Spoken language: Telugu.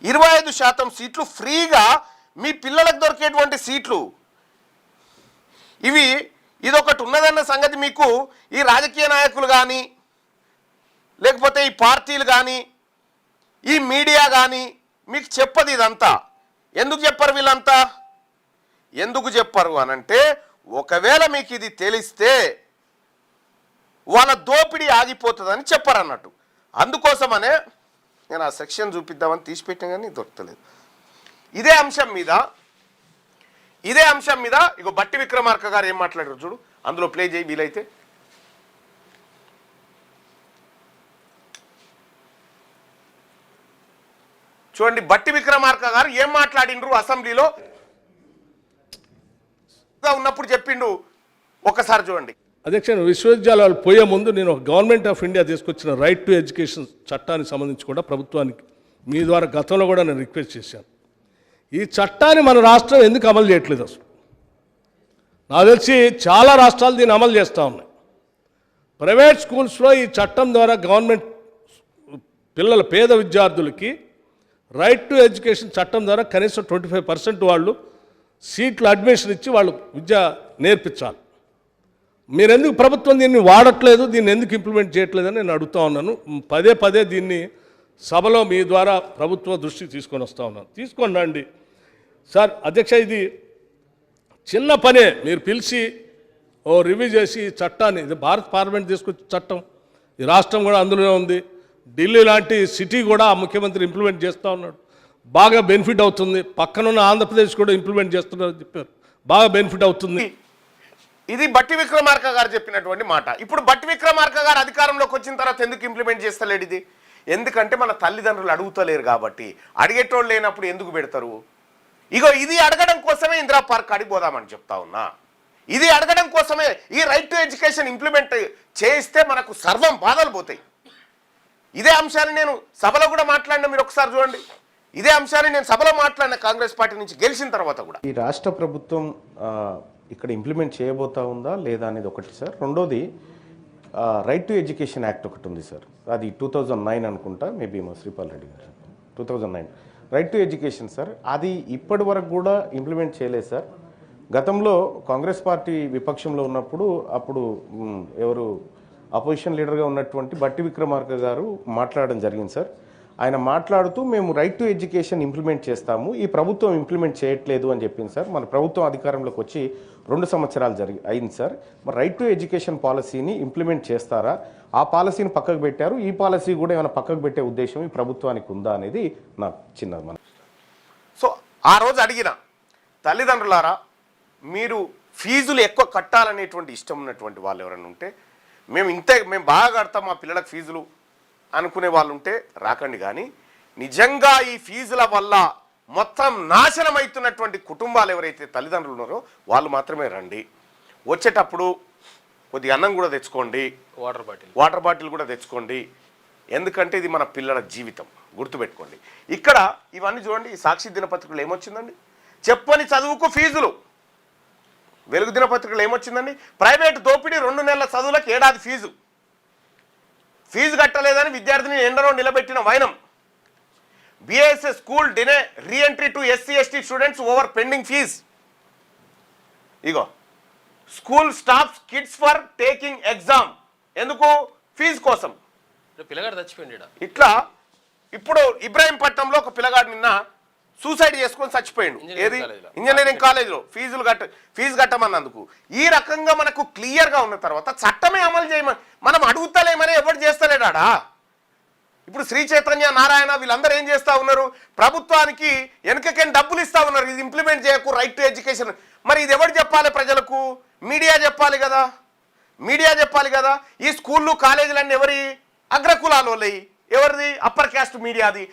25% సీట్లు ఫ్రీగా మీ పిల్లలకు దొరికేటువంటి సీట్లు ఇదొకటి ఉన్నదన్న సంగతి మీకు ఈ రాజకీయ నాయకులు కానీ లేకపోతే ఈ పార్టీలు కానీ ఈ మీడియా కానీ మీకు చెప్పదు. ఇదంతా ఎందుకు చెప్పరు వీళ్ళంతా? ఎందుకు చెప్పరు అనంటే ఒకవేళ మీకు ఇది తెలిస్తే వాళ్ళ దోపిడీ ఆగిపోతుందని చెప్పరు అన్నట్టు. అందుకోసమనే నేను ఆ సెక్షన్ చూపిద్దామని తీసిపెట్టాను కానీ దొరకలేదు. ఇదే అంశం మీద ఇగో బట్టి విక్రమార్క గారు ఏం మాట్లాడారు చూడు, అందులో ప్లే చేయి వీలైతే. చూడండి బట్టి విక్రమార్క గారు ఏం మాట్లాడిండ్రు అసెంబ్లీలో ఉన్నప్పుడు చెప్పిండు, ఒకసారి చూడండి. అధ్యక్ష, విశ్వవిద్యాలయాలు పోయే ముందు నేను గవర్నమెంట్ ఆఫ్ ఇండియా తీసుకొచ్చిన రైట్ టు ఎడ్యుకేషన్ చట్టానికి సంబంధించి కూడా ప్రభుత్వానికి మీ ద్వారా గతంలో కూడా నేను రిక్వెస్ట్ చేశాను. ఈ చట్టాన్ని మన రాష్ట్రం ఎందుకు అమలు చేయట్లేదు? అసలు నాకు తెలిసి చాలా రాష్ట్రాలు దీన్ని అమలు చేస్తూ ఉన్నాయి. ప్రైవేట్ స్కూల్స్లో ఈ చట్టం ద్వారా గవర్నమెంట్ పిల్లల పేద విద్యార్థులకి రైట్ టు ఎడ్యుకేషన్ చట్టం ద్వారా కనీసం 25% వాళ్ళు సీట్లు అడ్మిషన్ ఇచ్చి వాళ్ళు విద్య నేర్పించాలి. మీరెందుకు ప్రభుత్వం దీన్ని వాడట్లేదు, దీన్ని ఎందుకు ఇంప్లిమెంట్ చేయట్లేదని నేను అడుగుతూ ఉన్నాను. పదే దీన్ని సభలో మీ ద్వారా ప్రభుత్వ దృష్టికి తీసుకొని వస్తూ ఉన్నాను. తీసుకొని రండి సార్. అధ్యక్ష, ఇది చిన్న పనే. మీరు పిలిచి రివ్యూ చేసి చట్టాన్ని, ఇది భారత పార్లమెంట్ తీసుకొచ్చే చట్టం, ఈ రాష్ట్రం కూడా అందులోనే ఉంది. ఢిల్లీ లాంటి సిటీ కూడా ముఖ్యమంత్రి ఇంప్లిమెంట్ చేస్తూ ఉన్నాడు, బాగా బెనిఫిట్ అవుతుంది. పక్కనున్న ఆంధ్రప్రదేశ్ కూడా ఇంప్లిమెంట్ చేస్తున్నారని చెప్పారు, బాగా బెనిఫిట్ అవుతుంది. ఇది బట్టి విక్రమార్క గారు చెప్పినటువంటి మాట. ఇప్పుడు బట్టి విక్రమార్క గారు అధికారంలోకి వచ్చిన తర్వాత ఎందుకు ఇంప్లిమెంట్ చేస్తలేడు ఇది? ఎందుకంటే మన తల్లిదండ్రులు అడుగుతలేరు కాబట్టి. అడిగేటోళ్ళు లేనప్పుడు ఎందుకు పెడతారు? ఇగో ఇది అడగడం కోసమే ఇందిరా పార్క్ అడిగిపోదామని చెప్తా ఉన్నా. ఇది అడగడం కోసమే ఈ రైట్ టు ఎడ్యుకేషన్ ఇంప్లిమెంట్ చేయిస్తే మనకు సర్వం బాధలు పోతాయి. ఇదే అంశాన్ని నేను సభలో కూడా మాట్లాడినా, మీరు ఒకసారి చూడండి. ఇదే అంశాన్ని నేను సభలో మాట్లాడిన కాంగ్రెస్ పార్టీ నుంచి గెలిచిన తర్వాత కూడా. ఈ రాష్ట్ర ప్రభుత్వం ఇక్కడ ఇంప్లిమెంట్ చేయబోతా ఉందా లేదా అనేది ఒకటి సార్. రెండోది రైట్ టు ఎడ్యుకేషన్ యాక్ట్ ఒకటి ఉంది సార్, అది 2009 అనుకుంటా, మేబీ మా శ్రీపాల్ రెడ్డి గారు 2009 రైట్ టు ఎడ్యుకేషన్ సార్. అది ఇప్పటి వరకు కూడా ఇంప్లిమెంట్ చేయలేదు సార్. గతంలో కాంగ్రెస్ పార్టీ విపక్షంలో ఉన్నప్పుడు అప్పుడు ఎవరు అపోజిషన్ లీడర్గా ఉన్నటువంటి బట్టి విక్రమార్క గారు మాట్లాడడం జరిగింది సార్. ఆయన మాట్లాడుతూ మేము రైట్ టు ఎడ్యుకేషన్ ఇంప్లిమెంట్ చేస్తాము, ఈ ప్రభుత్వం ఇంప్లిమెంట్ చేయట్లేదు అని చెప్పింది సార్. మన ప్రభుత్వం అధికారంలోకి వచ్చి 2 సంవత్సరాలు అయింది సార్. మరి రైట్ టు ఎడ్యుకేషన్ పాలసీని ఇంప్లిమెంట్ చేస్తారా? ఆ పాలసీని పక్కకు పెట్టారు, ఈ పాలసీ కూడా ఏమైనా పక్కకు పెట్టే ఉద్దేశం ఈ ప్రభుత్వానికి ఉందా అనేది నా చిన్న మన. సో ఆ రోజు అడిగిన తల్లిదండ్రులారా, మీరు ఫీజులు ఎక్కువ కట్టాలనేటువంటి ఇష్టం ఉన్నటువంటి వాళ్ళు ఎవరైనా ఉంటే, మేము బాగా కడతాం మా పిల్లలకు ఫీజులు అనుకునే వాళ్ళు ఉంటే రాకండి. కానీ నిజంగా ఈ ఫీజుల వల్ల మొత్తం నాశనం అవుతున్నటువంటి కుటుంబాలు ఎవరైతే తల్లిదండ్రులు ఉన్నారో వాళ్ళు మాత్రమే రండి. వచ్చేటప్పుడు కొద్దిగా అన్నం కూడా తెచ్చుకోండి, వాటర్ బాటిల్ కూడా తెచ్చుకోండి. ఎందుకంటే ఇది మన పిల్లల జీవితం, గుర్తుపెట్టుకోండి. ఇక్కడ ఇవన్నీ చూడండి, ఈ సాక్షి దినపత్రికలు ఏమొచ్చిందండి? చెప్పని చదువుకు ఫీజులు. వెలుగు దినపత్రికలు ఏమొచ్చిందండి? ప్రైవేటు దోపిడీ 2 నెలల చదువులకు ఏడాది ఫీజు కట్టలేదని విద్యార్థిని ఎండలో నిలబెట్టిన వైనం. BSS school denies reentry to SC/ST students over pending fees. ఇగో school stops kids for taking exam. ఎందుకు? ఫీజు కోసం. పిల్లగాడు చచ్చిపోయింది. ఇట్లా ఇప్పుడు ఇబ్రాహీంపట్నంలో ఒక పిల్లగాడు నిన్న సూసైడ్ చేసుకొని చచ్చిపోయిండు. ఏది? ఇంజనీరింగ్ కాలేజీలో ఫీజు కట్టమన్నందుకు. ఈ రకంగా మనకు క్లియర్గా ఉన్న తర్వాత చట్టమే అమలు చేయమని మనం అడుగుతలేమని ఎవరు చేస్తలేడా? ఇప్పుడు శ్రీ చైతన్య, నారాయణ వీళ్ళందరూ ఏం చేస్తూ ఉన్నారు? ప్రభుత్వానికి వెనుకకేం డబ్బులు ఇస్తూ ఉన్నారు, ఇది ఇంప్లిమెంట్ చేయకు రైట్ టు ఎడ్యుకేషన్. మరి ఇది ఎవరు చెప్పాలి? ప్రజలకు మీడియా చెప్పాలి కదా. ఈ స్కూళ్ళు కాలేజీలన్నీ ఎవరి? అగ్రకులాలు వాళ్ళవి. ఎవరిది? Upper caste మీడియాది.